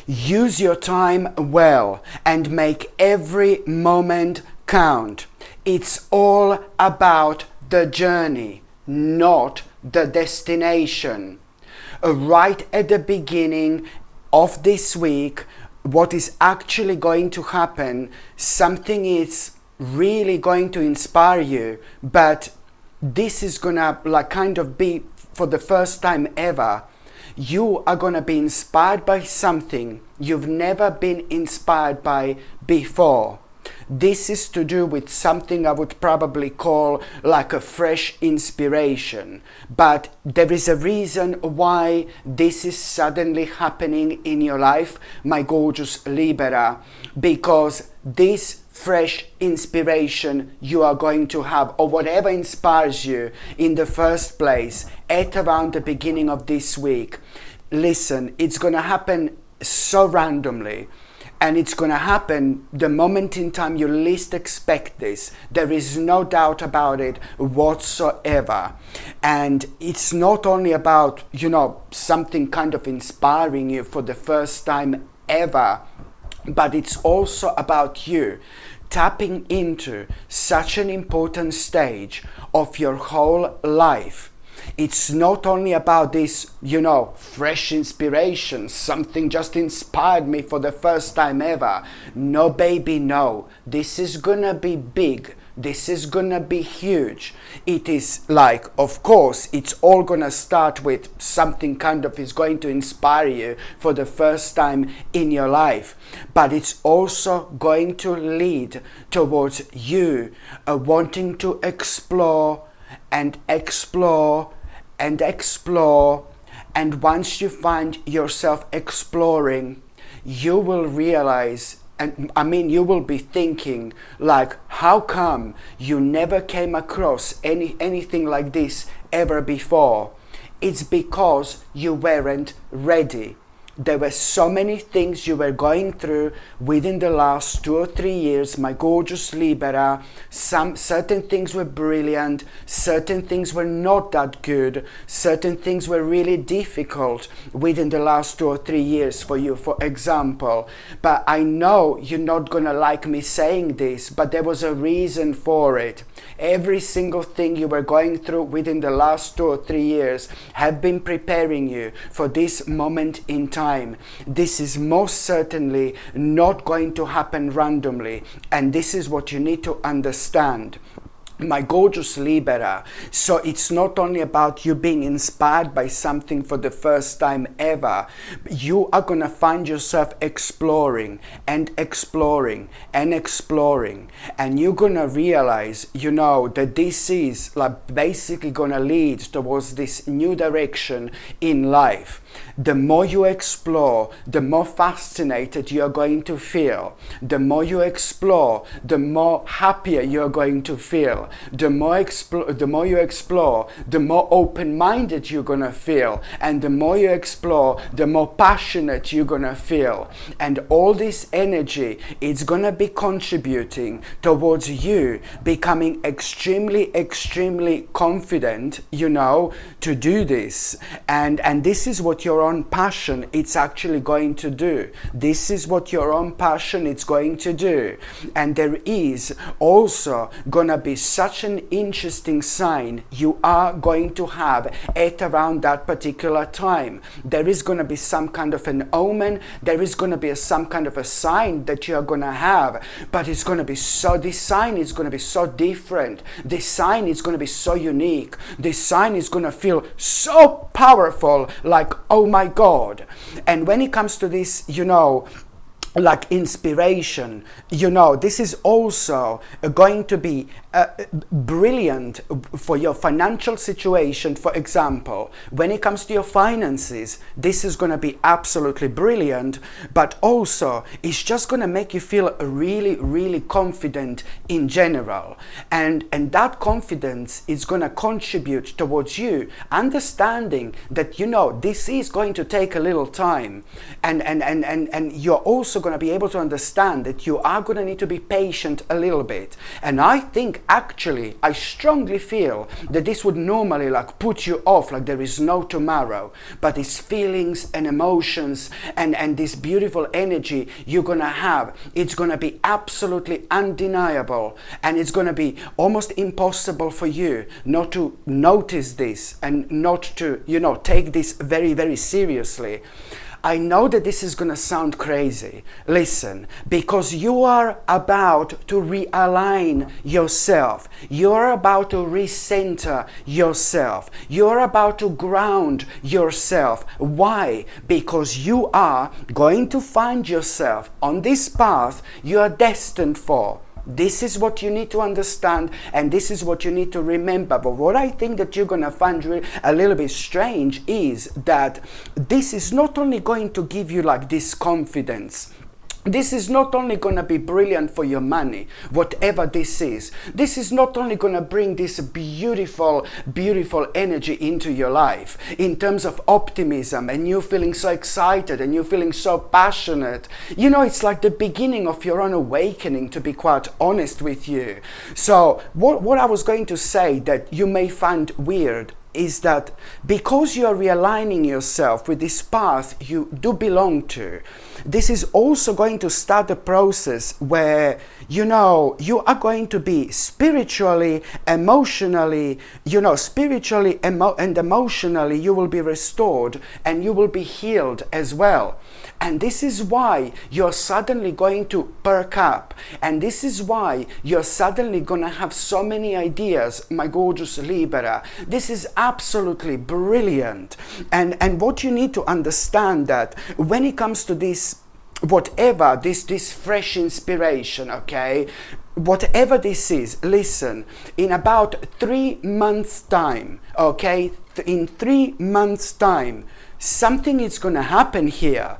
Use your time well and make every moment count. It's all about the journey, not the destination. Right at the beginning of this week, what is actually going to happen, something is really going to inspire you, but this is gonna kind of be for the first time ever. You are gonna be inspired by something you've never been inspired by before. This is to do with something I would probably call like a fresh inspiration. But there is a reason why this is suddenly happening in your life, my gorgeous Libra, because this fresh inspiration you are going to have, or whatever inspires you in the first place, at around the beginning of this week. Listen, it's going to happen so randomly. And it's going to happen the moment in time you least expect this. There is no doubt about it whatsoever. And it's not only about, something kind of inspiring you for the first time ever, but it's also about you tapping into such an important stage of your whole life. It's not only about this, fresh inspiration, something just inspired me for the first time ever. No, baby, no. This is gonna be big. This is gonna be huge. It is of course, it's all gonna start with something kind of is going to inspire you for the first time in your life. But it's also going to lead towards you wanting to explore and explore and explore, and once you find yourself exploring, you will realize, and you will be thinking how come you never came across anything like this ever before? It's because you weren't ready. There were so many things you were going through within the last 2 or 3 years, my gorgeous Libra. Certain things were brilliant, certain things were not that good, certain things were really difficult within the last 2 or 3 years for you, for example. But I know you're not gonna like me saying this, but there was a reason for it. Every single thing you were going through within the last 2 or 3 years have been preparing you for this moment in time. This is most certainly not going to happen randomly, and this is what you need to understand, my gorgeous Libra. So it's not only about you being inspired by something for the first time ever. You are gonna find yourself exploring and exploring and exploring, and you're gonna realize that this is basically gonna lead towards this new direction in life. The more you explore, the more fascinated you're going to feel. The more you explore, the more happier you're going to feel. The more you explore, the more open-minded you're gonna feel. And the more you explore, the more passionate you're gonna feel. And all this energy is gonna be contributing towards you becoming extremely, extremely confident, to do this. And this is what your own passion it's actually going to do. This is what your own passion it's going to do. And there is also gonna be such an interesting sign you are going to have at around that particular time. There is gonna be some kind of an omen. There is gonna be some kind of a sign that you are gonna have, but it's gonna be this sign is gonna be so different. This sign is gonna be so unique. This sign is gonna feel so powerful, oh my God. And when it comes to this, inspiration, this is also going to be brilliant for your financial situation. For example, when it comes to your finances, this is going to be absolutely brilliant, but also it's just going to make you feel really, really confident in general. And that confidence is going to contribute towards you understanding that, this is going to take a little time. And you're also going to be able to understand that you are going to need to be patient a little bit. And I think actually, I strongly feel that this would normally like put you off, like there is no tomorrow. But these feelings and emotions and this beautiful energy you're going to have, it's going to be absolutely undeniable. And it's going to be almost impossible for you not to notice this and not to, take this very, very seriously. I know that this is going to sound crazy. Listen, because you are about to realign yourself. You're about to recenter yourself. You're about to ground yourself. Why? Because you are going to find yourself on this path you are destined for. This is what you need to understand, and this is what you need to remember. But what I think that you're going to find a little bit strange is that this is not only going to give you like this confidence. This is not only going to be brilliant for your money, whatever this is. This is not only going to bring this beautiful, beautiful energy into your life in terms of optimism and you feeling so excited and you feeling so passionate. It's like the beginning of your own awakening, to be quite honest with you. So what I was going to say that you may find weird is that because you are realigning yourself with this path you do belong to, this is also going to start a process where, you are going to be spiritually, emotionally, and emotionally, you will be restored and you will be healed as well. And this is why you're suddenly going to perk up. And this is why you're suddenly going to have so many ideas, my gorgeous Libra. This is absolutely brilliant. And what you need to understand that when it comes to this, whatever, this fresh inspiration, okay? Whatever this is, listen, in about 3 months' time, okay? In 3 months' time, something is going to happen here.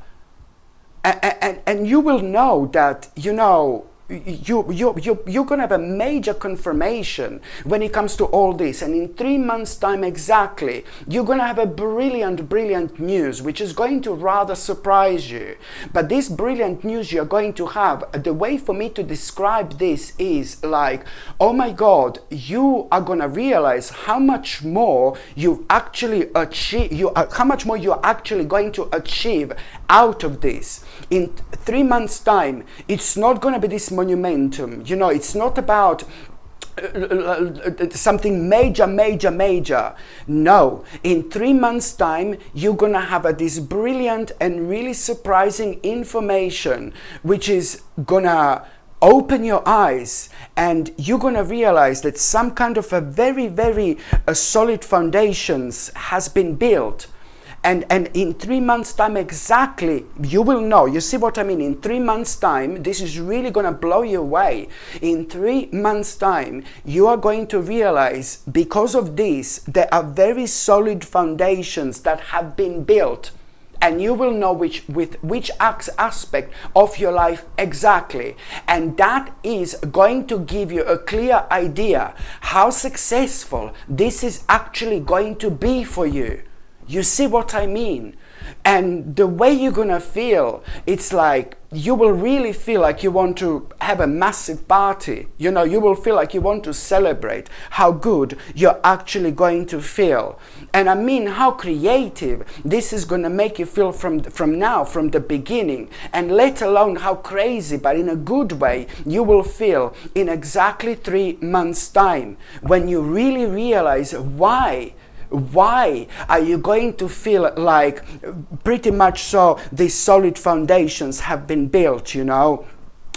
And you will know that, you're going to have a major confirmation when it comes to all this. And in 3 months' time exactly, you're going to have a brilliant news, which is going to rather surprise you. But this brilliant news you're going to have, the way for me to describe this is like, oh my God, you are going to realize how much more you've actually achieved, how much more you're actually going to achieve out of this. In 3 months' time, it's not going to be this monumentum. It's not about something major. No, in 3 months' time, you're gonna have this brilliant and really surprising information, which is gonna open your eyes, and you're gonna realize that some kind of a very, very solid foundations has been built. And in 3 months' time exactly, you will know. You see what I mean? In 3 months' time, this is really going to blow you away. In 3 months' time, you are going to realize, because of this, there are very solid foundations that have been built. And you will know with which aspect of your life exactly. And that is going to give you a clear idea how successful this is actually going to be for you. You see what I mean? And the way you're gonna feel, it's like you will really feel like you want to have a massive party. You will feel like you want to celebrate how good you're actually going to feel. And I mean, how creative this is gonna make you feel from the beginning. And let alone how crazy, but in a good way, you will feel in exactly 3 months' time, when you really realize why are you going to feel like pretty much so these solid foundations have been built,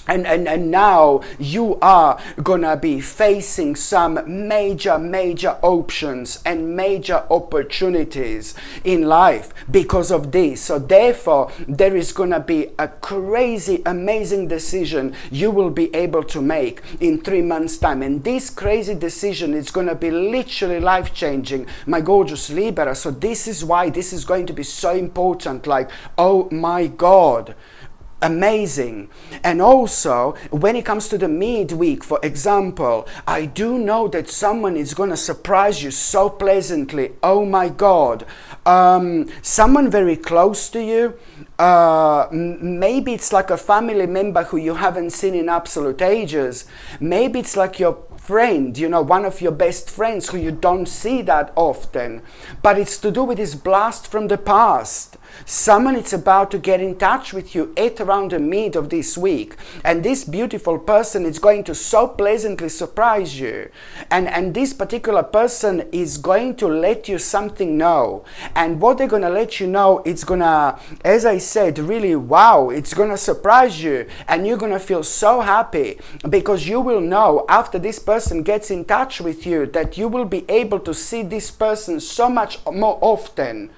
And now you are gonna be facing some major options and major opportunities in life because of this. So therefore, there is gonna be a crazy, amazing decision you will be able to make in 3 months' time. And this crazy decision is gonna be literally life-changing, my gorgeous Libra. So this is why this is going to be so important. Like, oh my God. amazing. And also, when it comes to the midweek, for example, I do know that someone is going to surprise you so pleasantly. Oh my God. Someone very close to you. Maybe it's like a family member who you haven't seen in absolute ages. Maybe it's like your friend, you know, one of your best friends who you don't see that often. But it's to do with this blast from the past. Someone is about to get in touch with you at around the mid of this week, and this beautiful person is going to so pleasantly surprise you, and this particular person is going to let you something know, and what they're going to let you know, it's gonna, as I said, really wow, it's gonna surprise you, and you're gonna feel so happy because you will know after this person gets in touch with you that you will be able to see this person so much more often.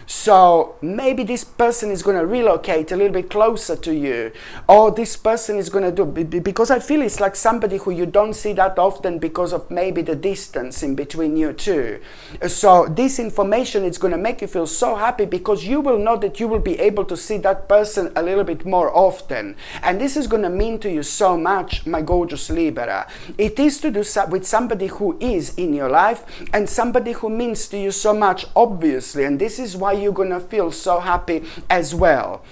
So maybe this person is going to relocate a little bit closer to you, or this person is going to do, because I feel it's like somebody who you don't see that often because of maybe the distance in between you two. So this information is going to make you feel so happy because you will know that you will be able to see that person a little bit more often. And this is going to mean to you so much, my gorgeous Libra. It is to do with somebody who is in your life and somebody who means to you so much, obviously. And this is why you're gonna feel so happy as well.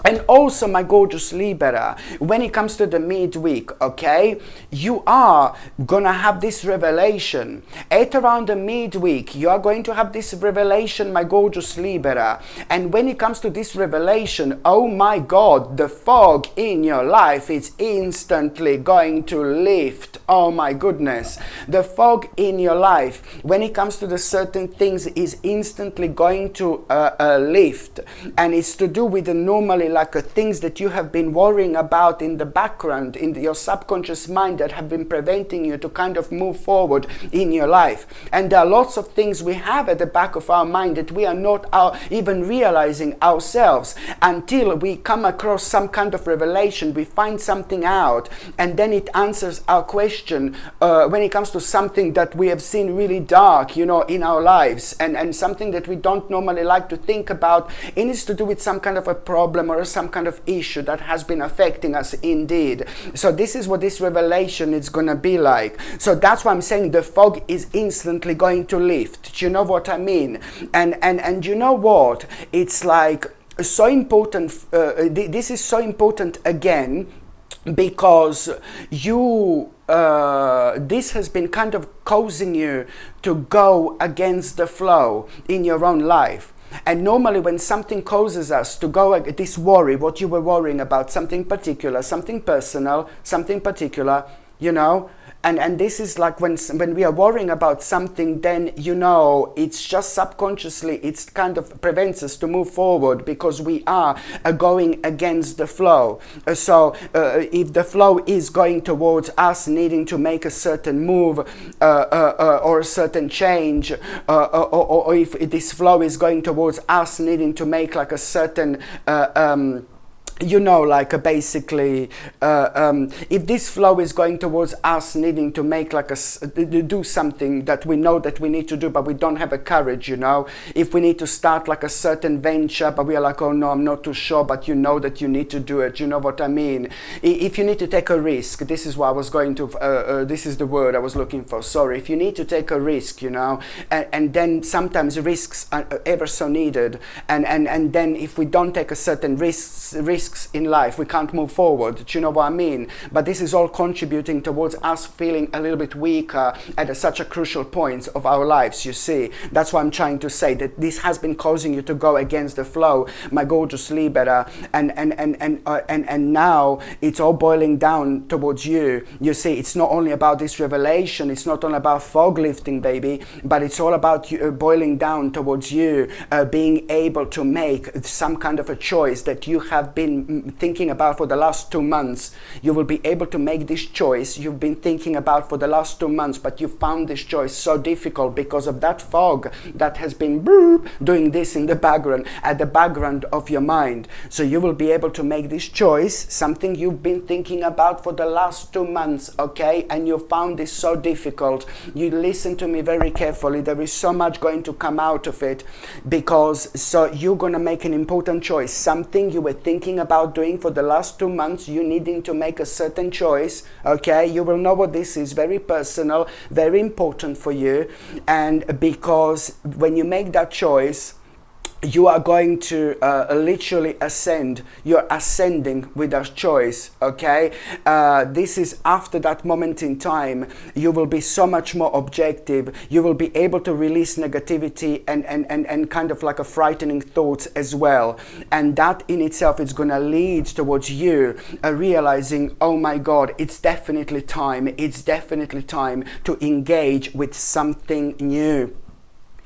And also, my gorgeous Libra, when it comes to the midweek, okay, you are gonna have this revelation. At around the midweek, you are going to have this revelation, my gorgeous Libra. And when it comes to this revelation, oh my God, the fog in your life is instantly going to lift. Oh my goodness. The fog in your life, when it comes to the certain things, is instantly going to lift. And it's to do with the normally like things that you have been worrying about in the background, in your subconscious mind, that have been preventing you to kind of move forward in your life. And there are lots of things we have at the back of our mind that we are not even realizing ourselves until we come across some kind of revelation, we find something out, and then it answers our question when it comes to something that we have seen really dark, you know, in our lives, and something that we don't normally like to think about. It is to do with some kind of a problem or some kind of issue that has been affecting us indeed. So this is what this revelation is going to be like. So that's why I'm saying the fog is instantly going to lift. Do you know what I mean? And you know what? It's like so important. This is so important again because you this has been kind of causing you to go against the flow in your own life. And normally when something causes us to go, this worry, what you were worrying about, something particular, something personal, something particular, you know, and this is like when we are worrying about something, then, you know, it's just subconsciously, it's kind of prevents us to move forward because we are going against the flow. So if the flow is going towards us needing to make a certain move or a certain change, or if this flow is going towards us needing to make like a certain you know, like basically, if this flow is going towards us needing to make like do something that we know that we need to do, but we don't have a courage, you know, if we need to start like a certain venture, but we are like, oh no, I'm not too sure, but you know that you need to do it, you know what I mean? If you need to take a risk, this is what I was going to, this is the word I was looking for, sorry. If you need to take a risk, you know, and then sometimes risks are ever so needed, and then if we don't take a certain risks in life, we can't move forward. Do you know what I mean? But this is all contributing towards us feeling a little bit weaker at such a crucial point of our lives, you see. That's why I'm trying to say that this has been causing you to go against the flow, my gorgeous Libra, and now it's all boiling down towards you. You see, it's not only about this revelation, it's not only about fog lifting, baby, but it's all about you boiling down towards you being able to make some kind of a choice that you have been thinking about for the last 2 months. You will be able to make this choice you've been thinking about for the last 2 months, but you found this choice so difficult because of that fog that has been doing this in the background, at the background of your mind. So you will be able to make this choice, something you've been thinking about for the last 2 months, okay? And you found this so difficult. You listen to me very carefully. There is so much going to come out of it, because so you're going to make an important choice, something you were thinking about doing for the last 2 months, you needing to make a certain choice, okay? You will know what this is, very personal, very important for you. And because when you make that choice, you are going to literally ascend. You're ascending with that choice, okay? This is after that moment in time. You will be so much more objective. You will be able to release negativity and kind of like a frightening thoughts as well. And that in itself is going to lead towards you realizing, oh my God, it's definitely time. It's definitely time to engage with something new.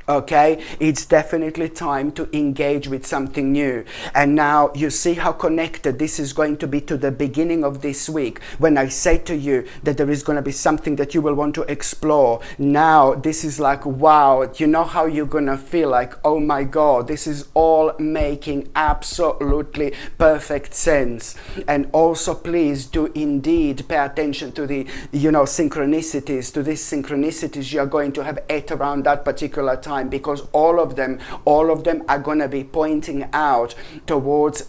Okay, it's definitely time to engage with something new. And now you see how connected this is going to be to the beginning of this week, when I say to you that there is going to be something that you will want to explore. Now this is like, wow, you know how you're going to feel like, oh my God, this is all making absolutely perfect sense. And also please do indeed pay attention to the, synchronicities, to these synchronicities you're going to have at around that particular time, because all of them are going to be pointing out towards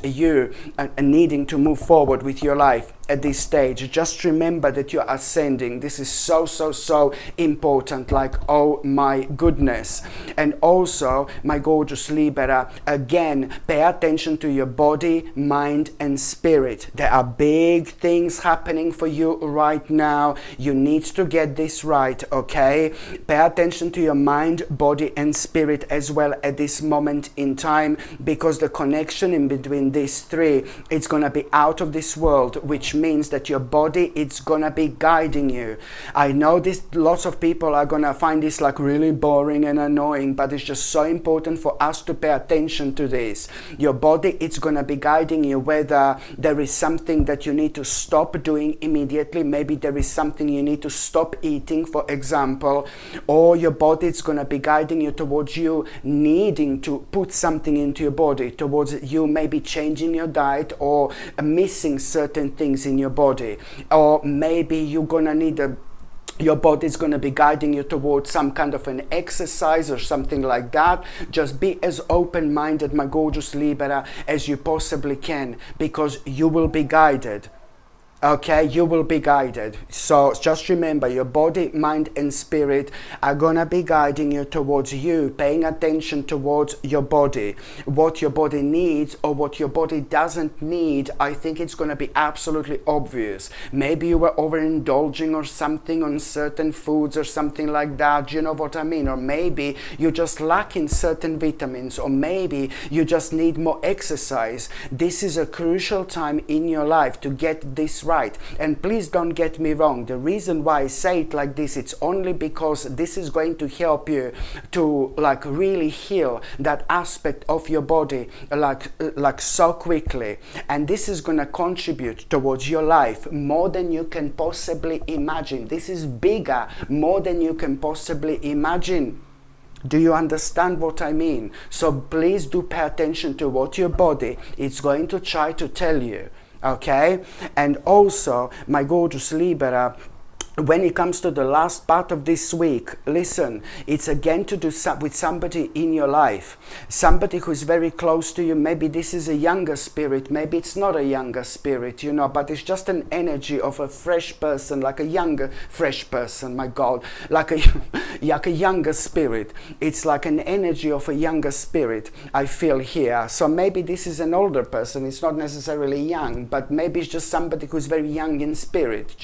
you needing to move forward with your life at this stage. Just remember that you're ascending. This is so important, like, oh my goodness. And also, my gorgeous Libra, again, pay attention to your body, mind and spirit. There are big things happening for you right now. You need to get this right, okay? Pay attention to your mind, body and spirit as well at this moment in time, because the connection in between these three, it's going to be out of this world, which means that your body, it's gonna be guiding you. I know this, lots of people are gonna find this like really boring and annoying, but it's just so important for us to pay attention to this. Your body, it's gonna be guiding you, whether there is something that you need to stop doing immediately. Maybe there is something you need to stop eating, for example, or your body, it's gonna be guiding you towards you needing to put something into your body, towards you maybe changing your diet or missing certain things in your body, or maybe you're gonna need your body's going to be guiding you towards some kind of an exercise or something like that. Just be as open-minded, my gorgeous Libra, as you possibly can, because you will be guided. Okay, you will be guided. So just remember, your body, mind and spirit are gonna be guiding you towards you paying attention towards your body, what your body needs or what your body doesn't need. I think it's gonna be absolutely obvious. Maybe you were overindulging or something on certain foods or something like that, you know what I mean? Or maybe you just lack in certain vitamins, or maybe you just need more exercise. This is a crucial time in your life to get this right. And please don't get me wrong, the reason why I say it like this, it's only because this is going to help you to like really heal that aspect of your body like so quickly, and this is going to contribute towards your life more than you can possibly imagine. This is bigger, more than you can possibly imagine. Do you understand what I mean? So please do pay attention to what your body is going to try to tell you. Okay, and also, my gorgeous Libra, when it comes to the last part of this week, listen, it's again to do with somebody in your life, somebody who's very close to you. Maybe this is a younger spirit, maybe it's not a younger spirit, but it's just an energy of a fresh person, like a younger, fresh person, my God, like a younger spirit. It's like an energy of a younger spirit, I feel here. So maybe this is an older person, it's not necessarily young, but maybe it's just somebody who's very young in spirit,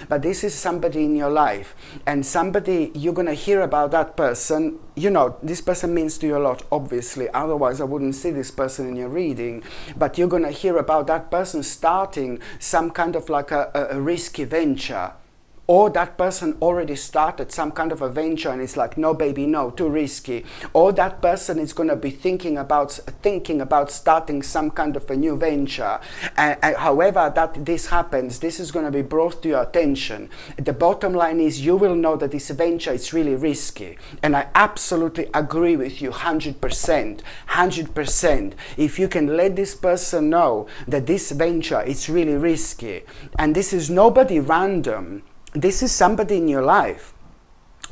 but this is somebody in your life, and somebody you're gonna hear about that person. This person means to you a lot, obviously, otherwise I wouldn't see this person in your reading, but you're gonna hear about that person starting some kind of like a risky venture, or that person already started some kind of a venture and it's like, no baby, no, too risky. Or that person is going to be thinking about starting some kind of a new venture. However this happens, this is going to be brought to your attention. The bottom line is, you will know that this venture is really risky, and I absolutely agree with you 100%. If you can let this person know that this venture is really risky, and this is nobody random, this is somebody in your life.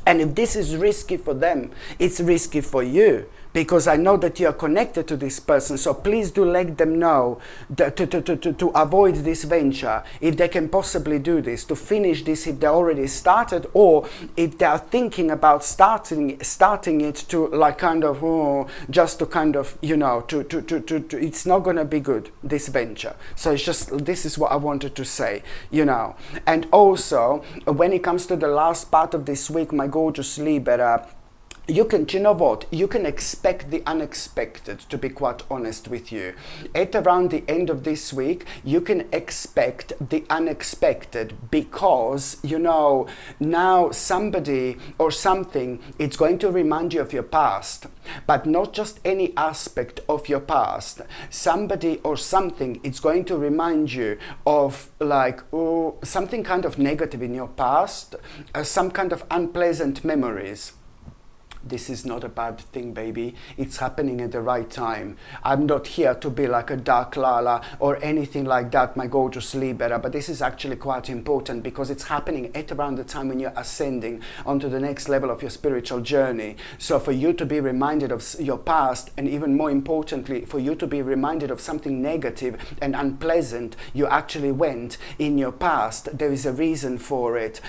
And if this is risky for them, it's risky for you, because I know that you are connected to this person. So please do let them know that to avoid this venture, if they can possibly do this, to finish this if they already started, or if they are thinking about starting it, to like kind of just to kind of, you know, to it's not going to be good, this venture. So it's just, this is what I wanted to say, you know. And also when it comes to the last part of this week, my gorgeous Libra, you know what, you can expect the unexpected, to be quite honest with you. At around the end of this week, you can expect the unexpected, because, you know, now somebody or something, it's going to remind you of your past, but not just any aspect of your past. Somebody or something, it's going to remind you of like, something kind of negative in your past, some kind of unpleasant memories. This is not a bad thing, baby. It's happening at the right time. I'm not here to be like a dark Lala or anything like that, my gorgeous Libra, but this is actually quite important, because it's happening at around the time when you're ascending onto the next level of your spiritual journey. So for you to be reminded of your past, and even more importantly, for you to be reminded of something negative and unpleasant you actually went in your past, there is a reason for it,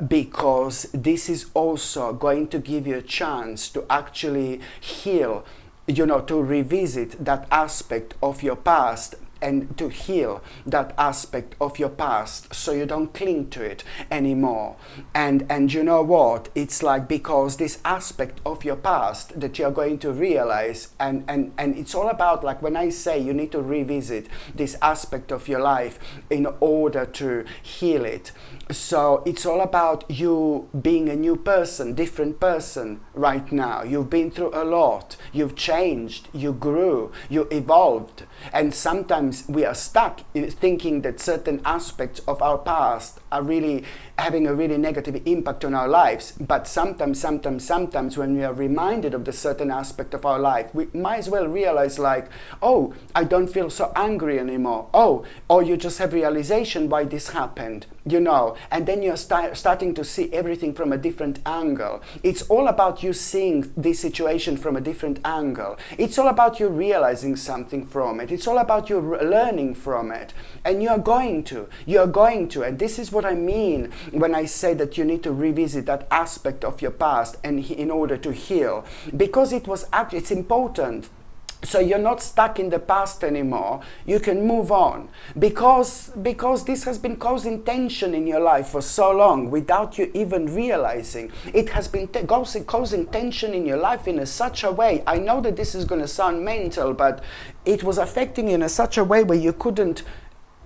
because this is also going to give you a chance to actually heal, you know, to revisit that aspect of your past, and to heal that aspect of your past, so you don't cling to it anymore. And you know what, it's like, because this aspect of your past that you're going to realize, and it's all about, like when I say you need to revisit this aspect of your life in order to heal it. So it's all about you being a new person, different person right now. You've been through a lot, you've changed, you grew, you evolved, and sometimes we are stuck in thinking that certain aspects of our past are really having a really negative impact on our lives. But sometimes when we are reminded of the certain aspect of our life, we might as well realize, like, oh, I don't feel so angry anymore. Oh, or you just have realization why this happened, you know, and then you're starting to see everything from a different angle. It's all about you seeing this situation from a different angle. It's all about you realizing something from it. It's all about you learning from it. And you're going to, and this is what I mean when I say that you need to revisit that aspect of your past, and in order to heal, because it's important. So you're not stuck in the past anymore. You can move on, because this has been causing tension in your life for so long without you even realizing. It has been causing tension in your life in such a way. I know that this is going to sound mental, but it was affecting you in such a way where you couldn't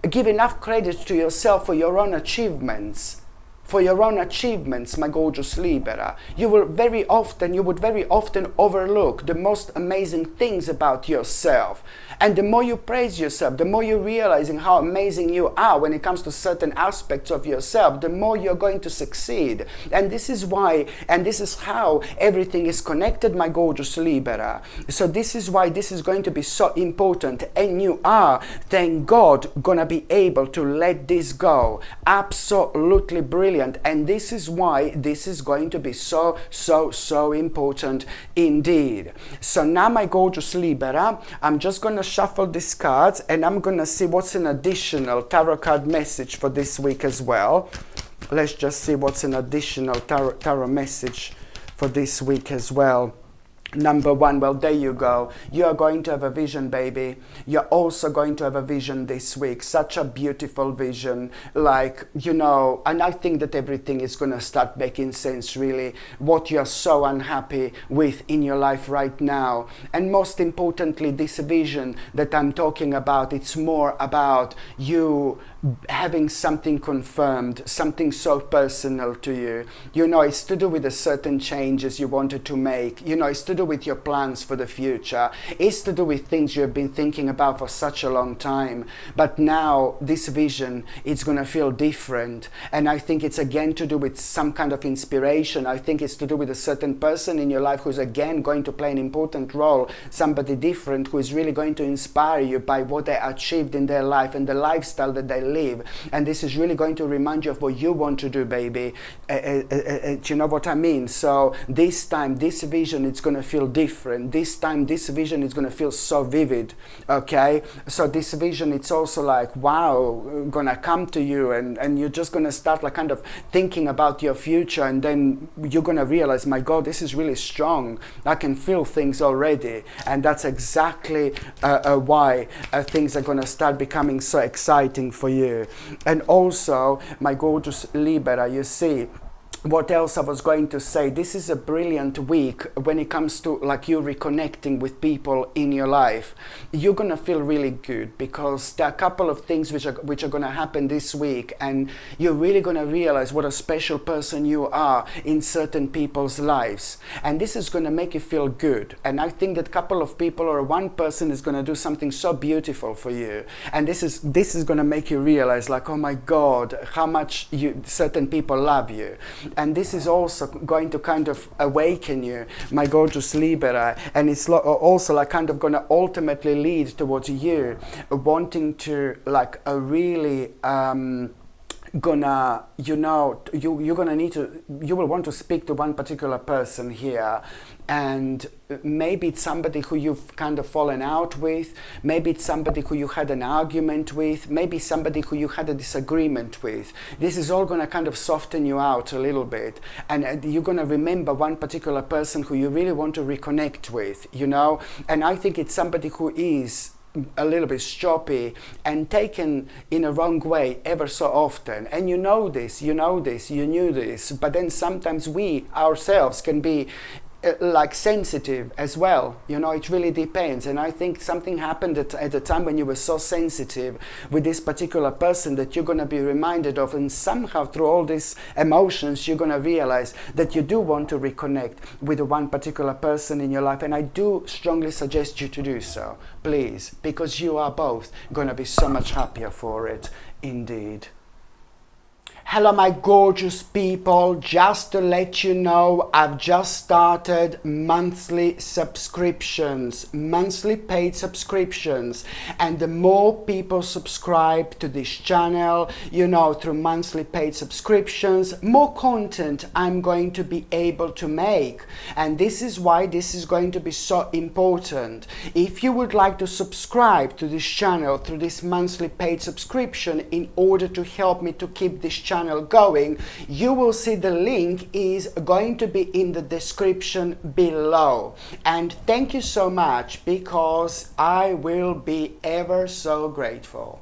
give enough credit to yourself for your own achievements. For your own achievements, my gorgeous Libra. You would very often overlook the most amazing things about yourself. And the more you praise yourself, the more you're realizing how amazing you are when it comes to certain aspects of yourself, the more you're going to succeed. And this is why, and this is how everything is connected, my gorgeous Libra. So this is why this is going to be so important. And you are, thank God, gonna be able to let this go. Absolutely brilliant. And this is why this is going to be so important indeed. So now, my gorgeous Libra, I'm just going to shuffle these cards, and I'm going to see what's an additional tarot card message for this week as well. Let's just see what's an additional tarot message for this week as well. Number one, well, there you go. You are going to have a vision, baby. You're also going to have a vision this week. Such a beautiful vision. Like, you know, and I think that everything is going to start making sense, really. What you're so unhappy with in your life right now. And most importantly, this vision that I'm talking about, it's more about you having something confirmed, something so personal to you. You know, it's to do with the certain changes you wanted to make. You know, it's to do with your plans for the future. It's to do with things you have been thinking about for such a long time. But now this vision, it's going to feel different. And I think it's again to do with some kind of inspiration. I think it's to do with a certain person in your life who's again going to play an important role. Somebody different who is really going to inspire you by what they achieved in their life and the lifestyle that they live. And this is really going to remind you of what you want to do, baby. Do you know what I mean? So this time, this vision, it's going to feel different. This time, this vision is going to feel so vivid, okay? So this vision, it's also like, wow, gonna come to you, and you're just going to start like kind of thinking about your future, and then you're going to realize, my God, this is really strong. I can feel things already, and that's exactly why things are going to start becoming so exciting for you. And also, my gorgeous Libra, you see, what else I was going to say, this is a brilliant week when it comes to like you reconnecting with people in your life. You're gonna feel really good because there are a couple of things which are gonna happen this week, and you're really gonna realize what a special person you are in certain people's lives, and this is gonna make you feel good. And I think that a couple of people or one person is gonna do something so beautiful for you, and this is gonna make you realize like, oh my God, how much certain people love you. And this is also going to kind of awaken you, my gorgeous Libra, and it's also like kind of going to ultimately lead towards you wanting to like a really gonna, you know, you're gonna need to, you will want to speak to one particular person here, and maybe it's somebody who you've kind of fallen out with, maybe it's somebody who you had an argument with, maybe somebody who you had a disagreement with. This is all gonna kind of soften you out a little bit, and you're gonna remember one particular person who you really want to reconnect with, you know. And I think it's somebody who is a little bit stroppy and taken in a wrong way ever so often, and you know this, you knew this, but then sometimes we ourselves can be like sensitive as well, you know. It really depends, and I think something happened at the time when you were so sensitive with this particular person that you're going to be reminded of, and somehow through all these emotions you're going to realize that you do want to reconnect with the one particular person in your life, and I do strongly suggest you to do so, please, because you are both going to be so much happier for it indeed. Hello my gorgeous people, just to let you know, I've just started monthly subscriptions, monthly paid subscriptions, and the more people subscribe to this channel, you know, through monthly paid subscriptions, more content I'm going to be able to make, and this is why this is going to be so important. If you would like to subscribe to this channel through this monthly paid subscription in order to help me to keep this channel going, you will see the link is going to be in the description below. And thank you so much, because I will be ever so grateful.